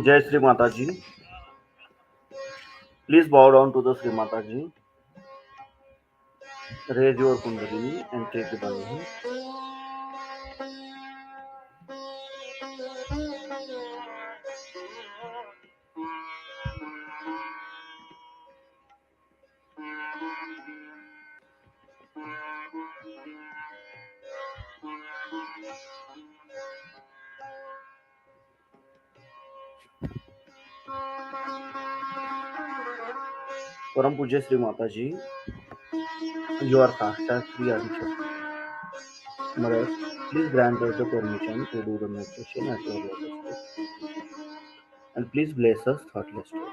Jai Shri Mataji. Please bow down to the Shri Mataji. Raise your kundalini and take the bandhan. Param Pujya Shri Mataji, you are Sakshat Sri Adishakti. Mother, please grant us the permission to do the meditation at your lotus feet. And please bless us thoughtless to it.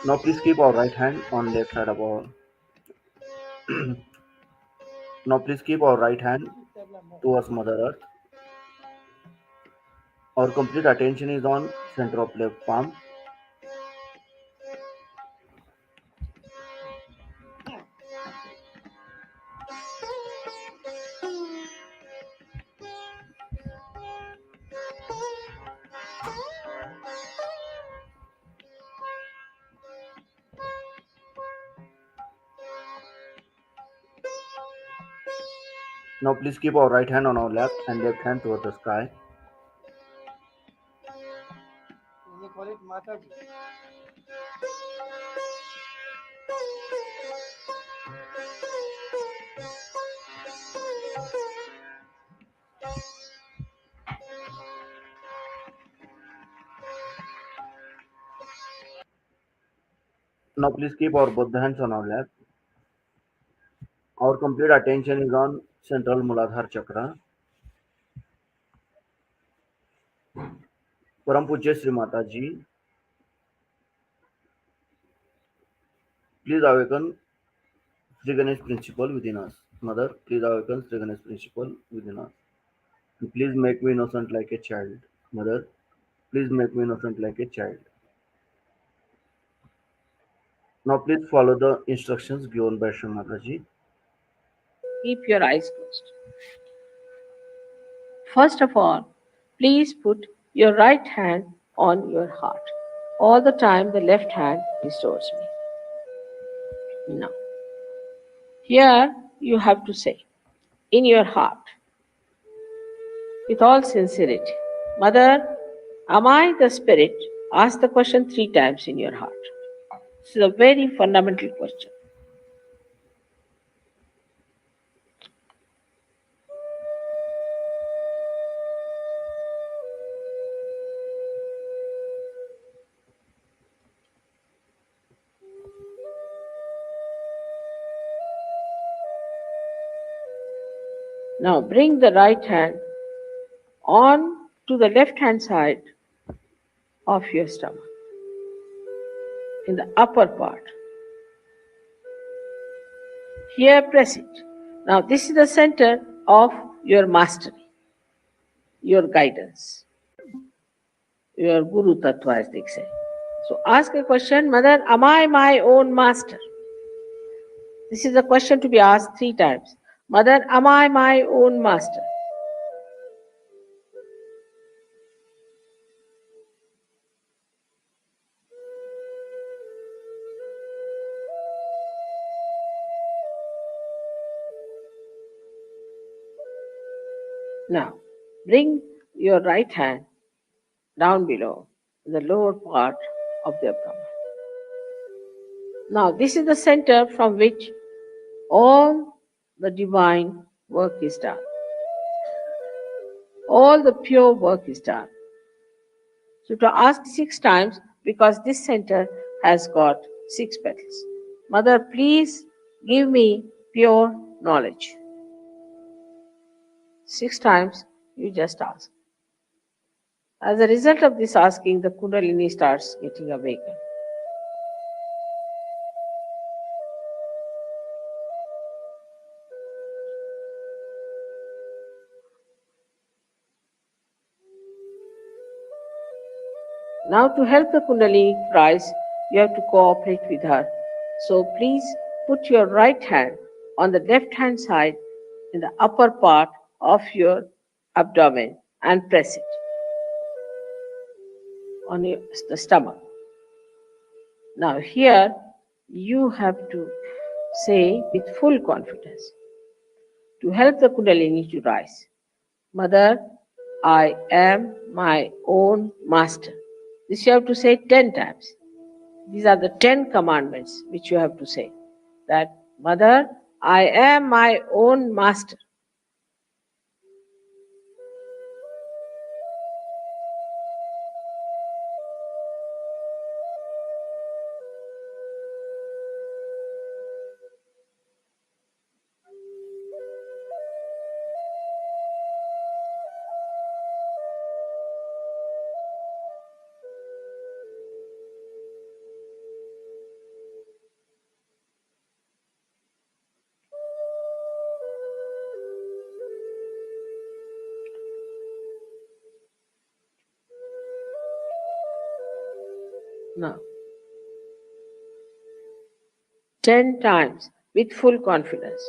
Now please keep our right hand on left side of our now please keep our right hand towards Mother Earth. Our complete attention is on center of left palm. Now please keep our right hand on our lap and left hand towards the sky. They call it Mataji. Now please keep our both the hands on our lap. Our complete attention is on central Muladhara chakra. Param Pujya Sri Mataji, please awaken Sri Ganesh principle within us. Mother, please awaken Sri Ganesh principle within us. And please make me innocent like a child. Mother, please make me innocent like a child. Now please follow the instructions given by Shri Mataji. Keep your eyes closed. First of all, please put your right hand on your heart. All the time, the left hand is towards me. Now, here you have to say, in your heart, with all sincerity, Mother, am I the spirit? Ask the question 3 times in your heart. This is a very fundamental question. Now bring the right hand on to the left hand side of your stomach, in the upper part. Here press it. Now this is the center of your mastery, your guidance, your Guru Tattva as they say. So ask a question, Mother, am I my own master? This is a question to be asked 3 times. Mother, am I my own master? Now, bring your right hand down below, the lower part of the abdomen. Now, this is the center from which all the divine work is done. All the pure work is done. So to ask 6 times, because this center has got 6 petals. Mother, please give me pure knowledge. 6 times you just ask. As a result of this asking, the Kundalini starts getting awakened. Now to help the Kundalini rise, you have to cooperate with her. So please put your right hand on the left hand side in the upper part of your abdomen and press it on the stomach. Now, here you have to say with full confidence to help the Kundalini to rise, Mother, I am my own master. This you have to say 10 times. These are the 10 commandments which you have to say. That, Mother, I am my own master. Now, 10 times with full confidence.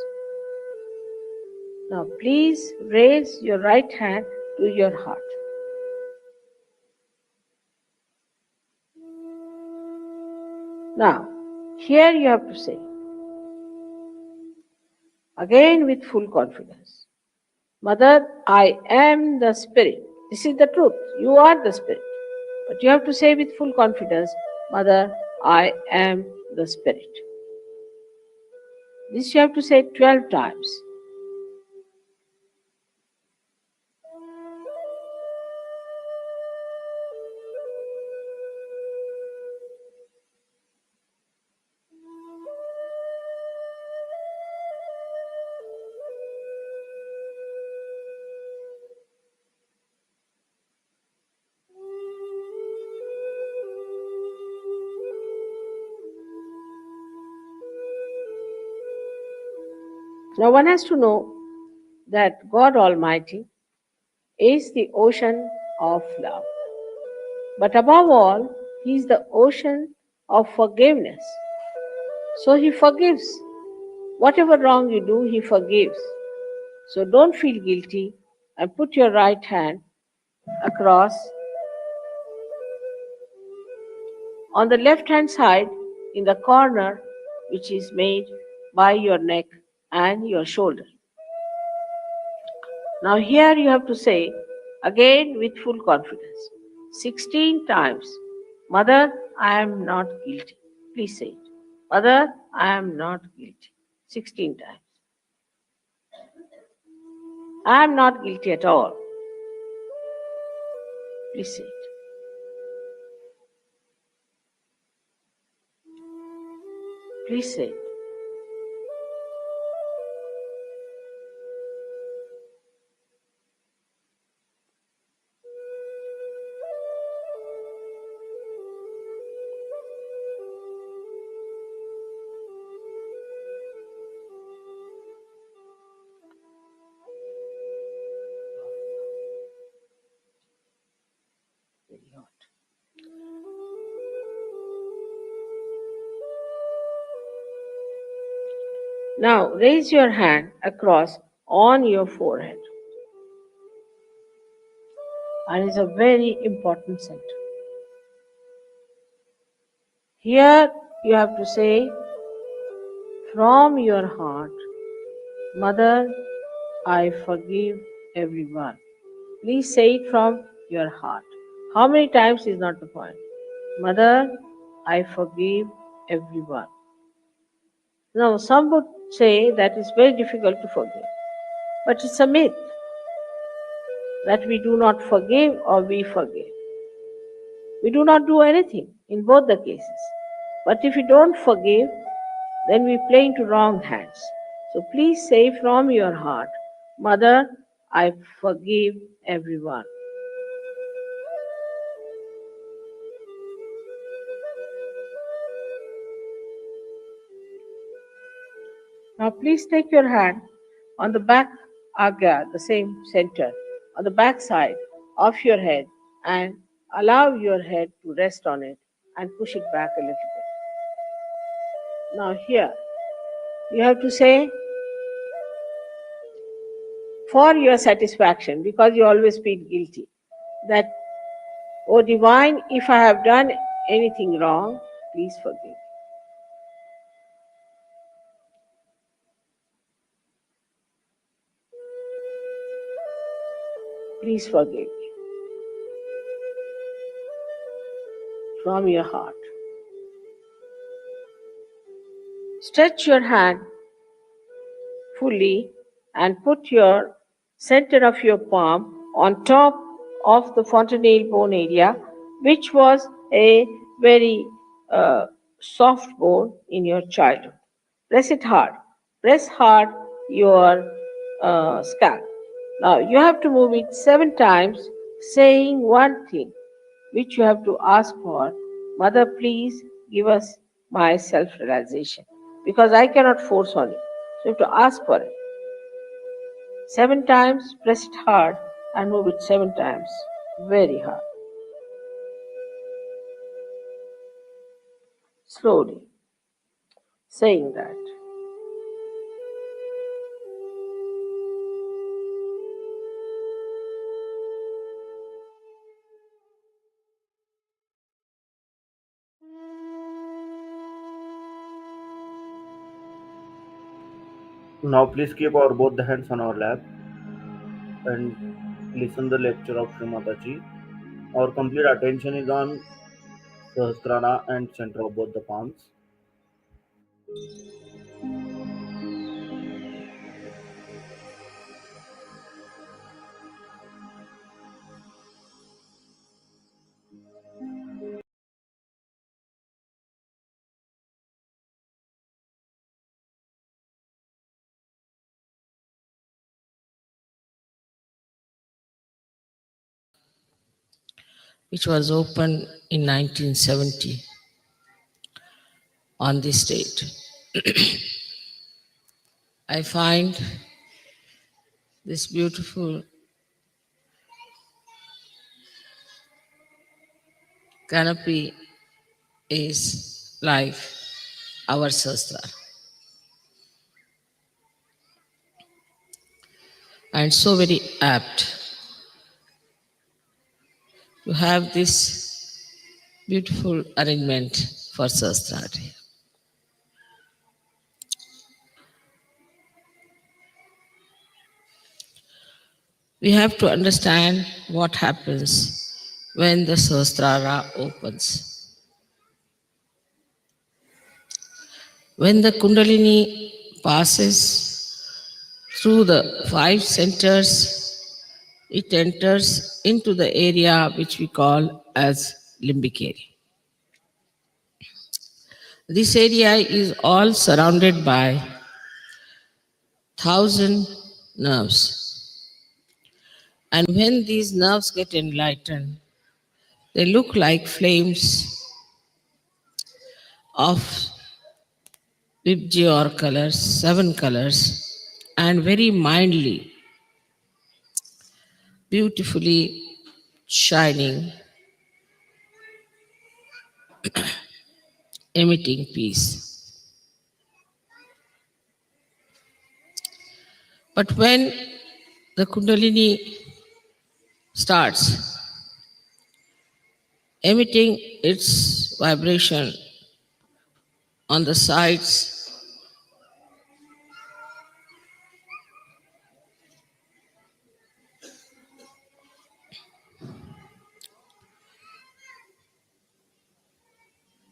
Now, please raise your right hand to your heart. Now, here you have to say, again with full confidence, Mother, I am the Spirit. This is the truth. You are the Spirit. But you have to say with full confidence, Mother, I am the Spirit. This you have to say 12 times. Now one has to know that God Almighty is the ocean of love. But above all, He is the ocean of forgiveness. So He forgives. Whatever wrong you do, He forgives. So don't feel guilty and put your right hand across on the left hand side in the corner which is made by your neck and your shoulder. Now here you have to say again with full confidence 16 times, Mother, I am not guilty. Please say it. Mother, I am not guilty. 16 times. I am not guilty at all. Please say it. Please say it. Very hot. Now raise your hand across on your forehead. And it's a very important center. Here you have to say from your heart, Mother, I forgive everyone. Please say it from your heart. How many times is not the point. Mother, I forgive everyone. Now, some would say that it's very difficult to forgive. But it's a myth that we do not forgive or we forgive. We do not do anything in both the cases. But if we don't forgive, then we play into wrong hands. So please say from your heart, Mother, I forgive everyone. Now please take your hand on the back agya, the same center, on the back side of your head and allow your head to rest on it and push it back a little bit. Now here, you have to say for your satisfaction, because you always feel guilty. That, O Divine, if I have done anything wrong, please forgive. Please forgive me from your heart. Stretch your hand fully and put your center of your palm on top of the fontanelle bone area, which was a very soft bone in your childhood. Press it hard. Press hard your scalp. Now you have to move it 7 times, saying one thing which you have to ask for. Mother, please give us my self realization, because I cannot force on you. So you have to ask for it. 7 times, press it hard and move it 7 times, very hard. Slowly, saying that. Now please keep our both the hands on our lap and listen the lecture of Shri Mataji. Our complete attention is on Sahasrara and center of both the palms. which was opened in 1970 on this date. I find this beautiful canopy is like our Sastra, and so very apt to have this beautiful arrangement for Sahasrara. We have to understand what happens when the Sahasrara opens. When the Kundalini passes through the 5 centers, it enters into the area which we call as limbic area. This area is all surrounded by 1,000 nerves. And when these nerves get enlightened, they look like flames of Vibji or colors, 7 colors, and very mildly, beautifully shining, emitting peace. But when the Kundalini starts emitting its vibration on the sides,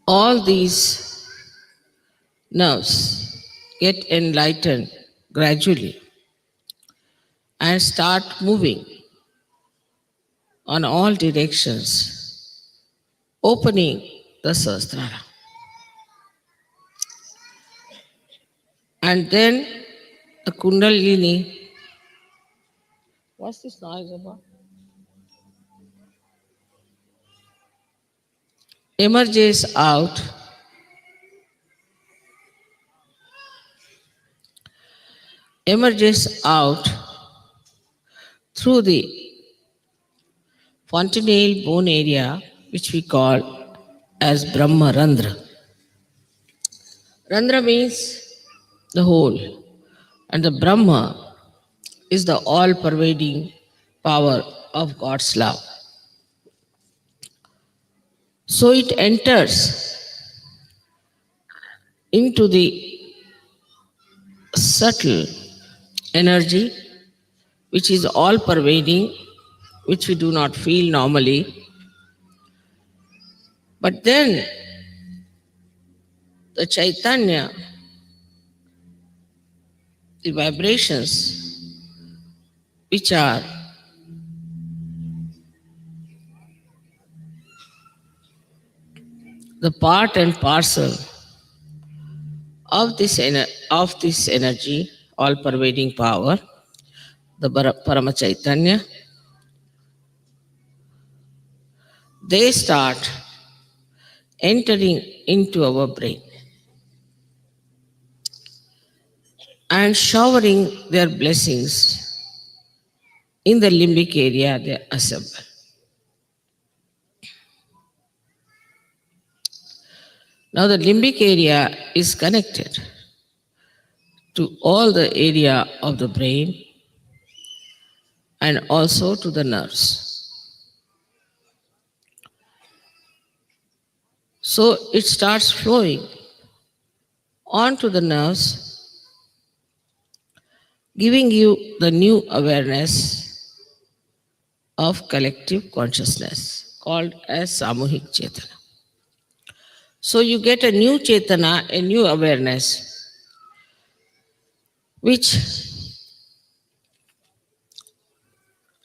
all these nerves get enlightened gradually and start moving on all directions, opening the Sahasrara. And then the Kundalini, what's this noise about? Emerges out through the fontanelle bone area, which we call as Brahma Randra. Randra means the whole, and the Brahma is the all pervading power of God's love. So it enters into the subtle energy which is all pervading, which we do not feel normally. But then the Chaitanya, the vibrations, which are the part and parcel of this energy, all pervading power, the Parama Chaitanya, they start entering into our brain and showering their blessings in the limbic area they assemble. Now the limbic area is connected to all the area of the brain and also to the nerves. So it starts flowing onto the nerves, giving you the new awareness of collective consciousness called as Samuhik Chetana. So you get a new Chetana, a new awareness, which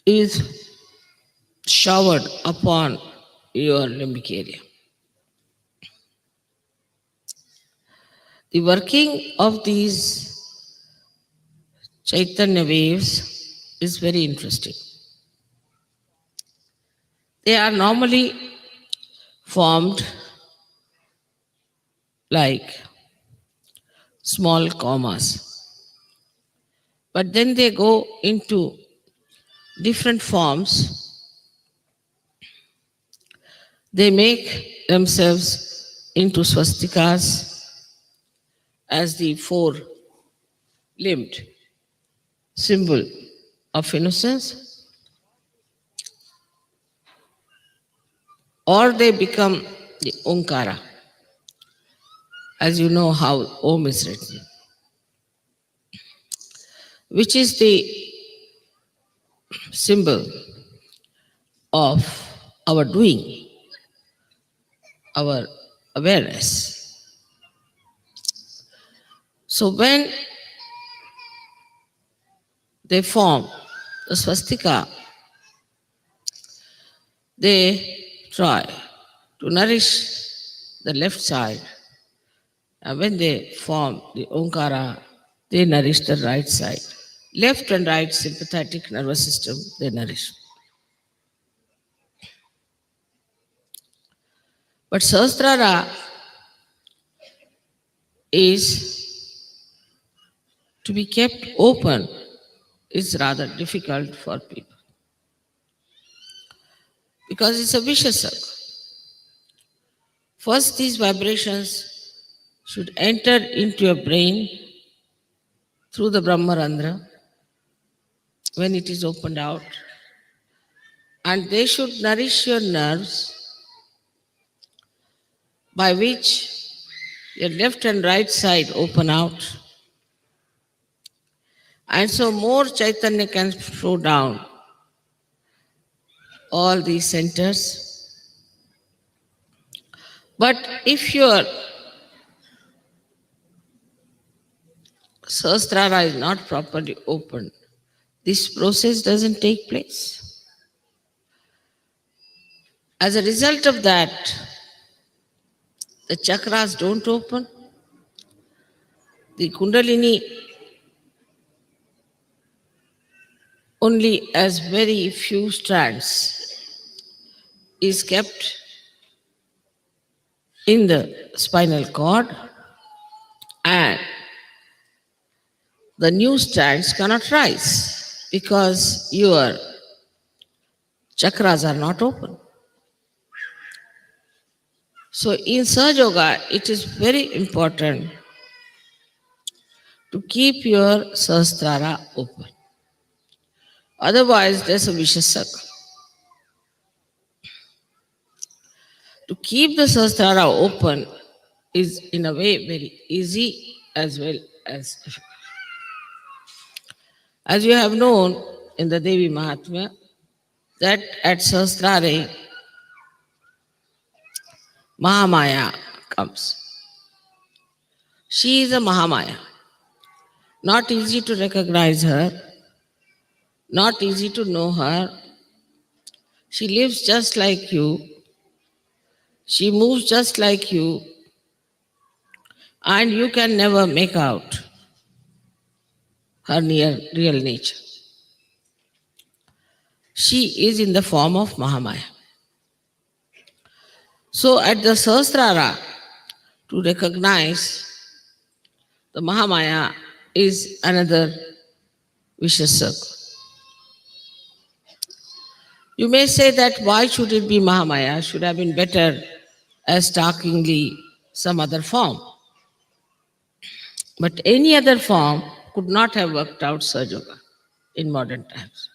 is showered upon your limbic area. The working of these Chaitanya waves is very interesting. They are normally formed like small commas, but then they go into different forms. They make themselves into swastikas as the four-limbed symbol of innocence, or they become the Omkara, as you know how Om is written, which is the symbol of our doing, our awareness. So when they form the swastika, they try to nourish the left side. And when they form the Omkara, they nourish the right side. Left and right sympathetic nervous system, they nourish. But Sahasrara is to be kept open is rather difficult for people because it's a vicious circle. First, these vibrations should enter into your brain through the Brahmarandra when it is opened out, and they should nourish your nerves by which your left and right side open out. And so more Chaitanya can flow down all these centers. But if your Sahasrara is not properly opened, this process doesn't take place. As a result of that, the chakras don't open, the Kundalini only as very few strands is kept in the spinal cord, and the new strands cannot rise because your chakras are not open. So in Sahajayoga, it is very important to keep your Sahasrara open. Otherwise, there's a vicious circle. To keep the Sahasrara open is, in a way, very easy as well as difficult. As you have known in the Devi Mahatmya, that at Sahasrare, Mahamaya comes. She is a Mahamaya. Not easy to recognize her, not easy to know her. She lives just like you, she moves just like you, and you can never make out her real nature. She is in the form of Mahamaya. So at the Sahasrara, to recognize the Mahamaya is another vicious circle. You may say that why should it be Mahamaya? Should have been better as starkingly some other form. But any other form could not have worked out Sahajayoga in modern times.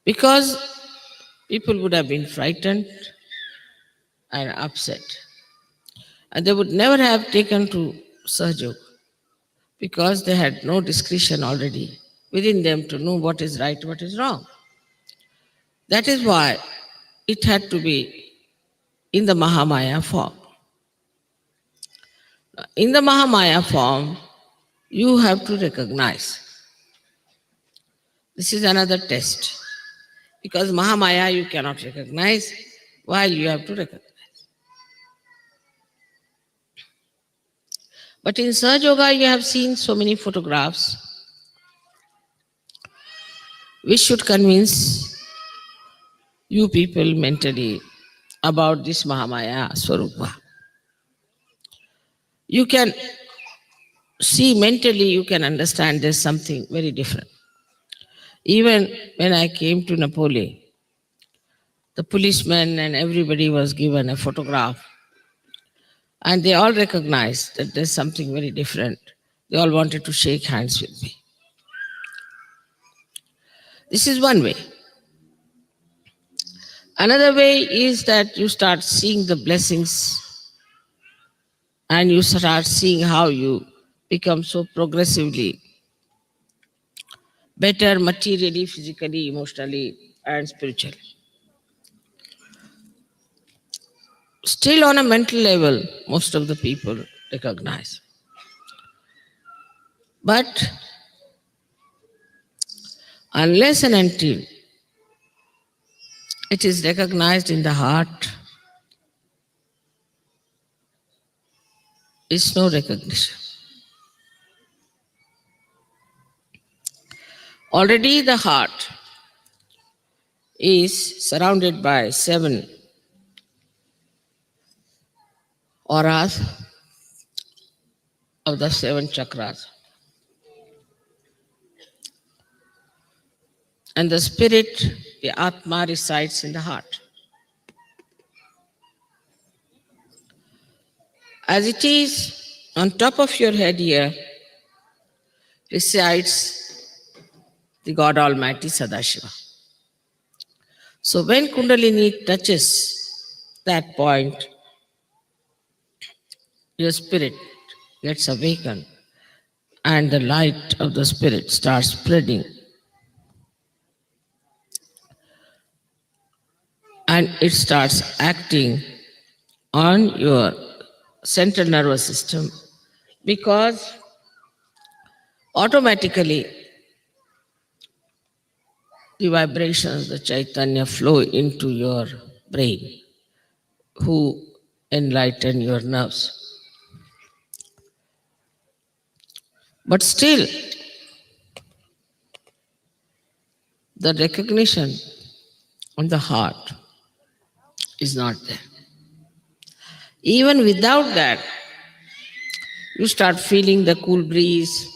Because people would have been frightened and upset. And they would never have taken to Sahajayoga because they had no discretion already within them to know what is right, what is wrong. That is why it had to be in the Mahamaya form. In the Mahamaya form, you have to recognize. This is another test. Because Mahamaya you cannot recognize, while you have to recognize. But in Sahajayoga, you have seen so many photographs which should convince you people mentally about this Mahamaya Swarupa. You can see mentally, you can understand there's something very different. Even when I came to Napoli, the policemen and everybody was given a photograph, and they all recognized that there's something very different. They all wanted to shake hands with me. This is one way. Another way is that you start seeing the blessings and you start seeing how you become so progressively better materially, physically, emotionally, and spiritually. Still, on a mental level, most of the people recognize. But unless and until it is recognized in the heart, it's no recognition. Already the heart is surrounded by 7 auras of the 7 chakras. And the spirit, the Atma, resides in the heart. As it is, on top of your head here resides the God Almighty Sadashiva. So when Kundalini touches that point, your spirit gets awakened and the light of the spirit starts spreading. And it starts acting on your central nervous system because automatically the vibrations, the Chaitanya flow into your brain, who enlighten your nerves. But still, the recognition on the heart is not there. Even without that, you start feeling the cool breeze,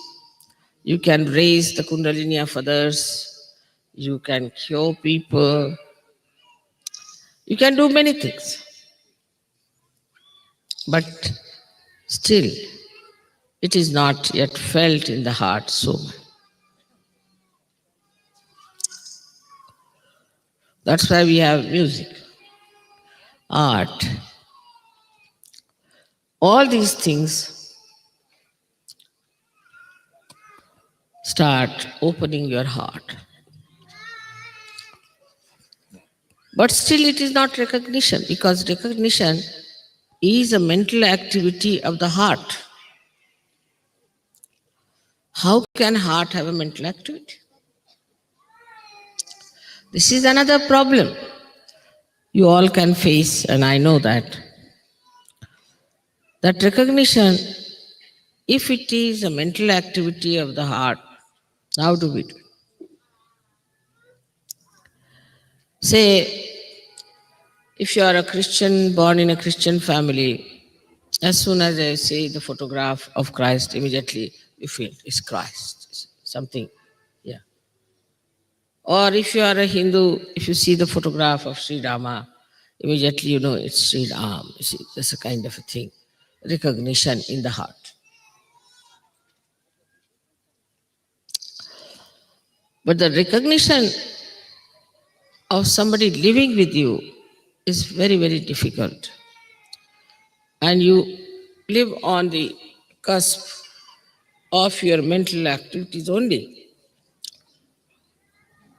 you can raise the Kundalini of others, you can cure people, you can do many things. But still, it is not yet felt in the heart so much. That's why we have music, art. All these things start opening your heart. But still, it is not recognition, because recognition is a mental activity of the heart. How can heart have a mental activity? This is another problem you all can face, and I know that. That recognition, if it is a mental activity of the heart, how do we do? Say, if you are a Christian, born in a Christian family, as soon as I see the photograph of Christ, immediately you feel it's Christ, it's something, yeah. Or if you are a Hindu, if you see the photograph of Sri Rama, immediately you know it's Sri Ram. You see, that's a kind of a thing, recognition in the heart. But the recognition of somebody living with you is very, very difficult. And you live on the cusp of your mental activities only.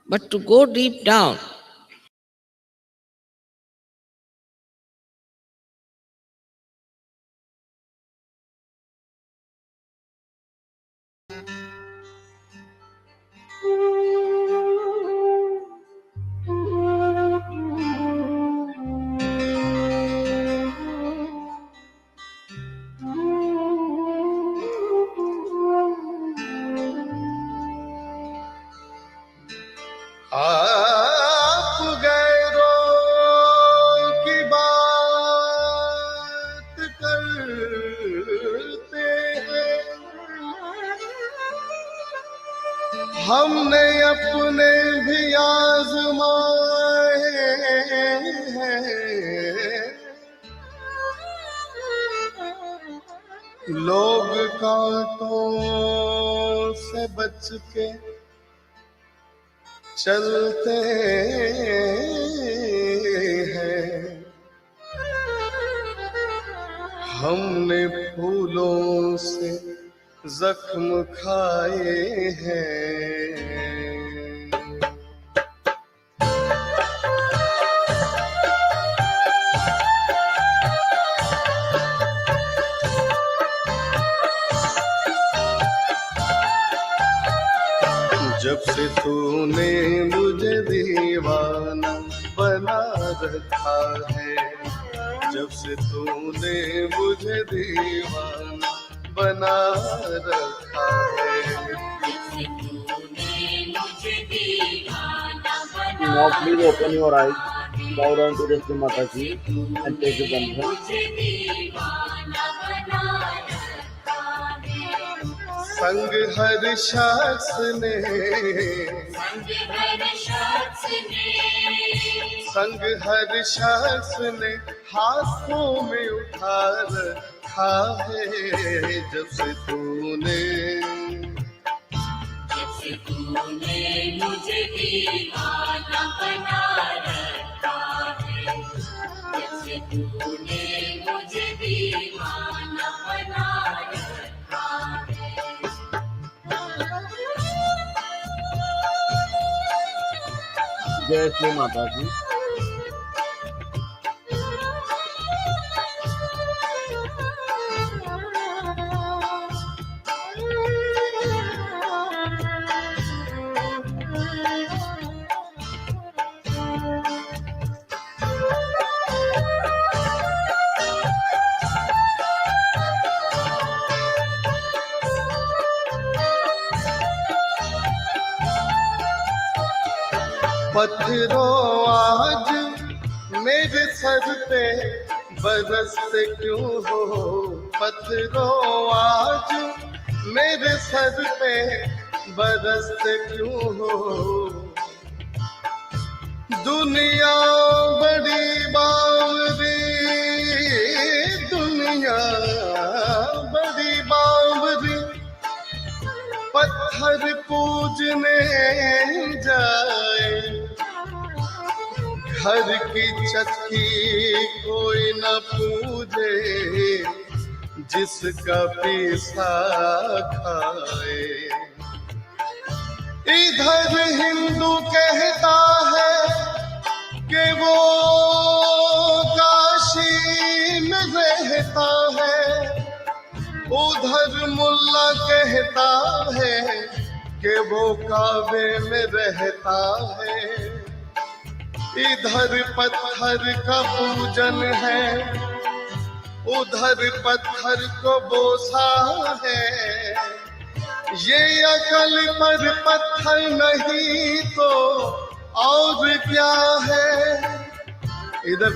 But to go deep down, आप गैरों की बात करते हैं, हमने अपने भी आजमाए हैं। लोग कांटों से बच के चलते हैं, हमने फूलों से जख्म खाए हैं। जब से तूने मुझे दीवाना बना रखा है, जब से तूने मुझे दीवाना बना रखा है। Now please open your eyes, bow down to the Shri Mataji and take the benediction. संग हर शख्स ने, संग हर शख्स ने हाथों में उठा रखा है। जब से तूने मुझे दीवाना बना रखा है, जब से तूने मुझे दीवाना बना रखा है। जय श्री माताजी। पत्थरों आज मेरे सर पे बरसते क्यों हो, पत्थरों आज मेरे सर पे बरसते क्यों हो। दुनिया बड़ी बावरी, दुनिया बड़ी बावरी, पत्थर पूजने जाए, घर की चक्की कोई न पूजे, जिसका पीसा खाए। इधर हिंदू कहता है कि वो काशी में रहता है, उधर मुल्ला कहता है कि वो काबे में रहता है। इधर पत्थर का पूजन है, उधर पत्थर को बोसा है। ये अकल पर पत्थर नहीं तो और क्या है। इधर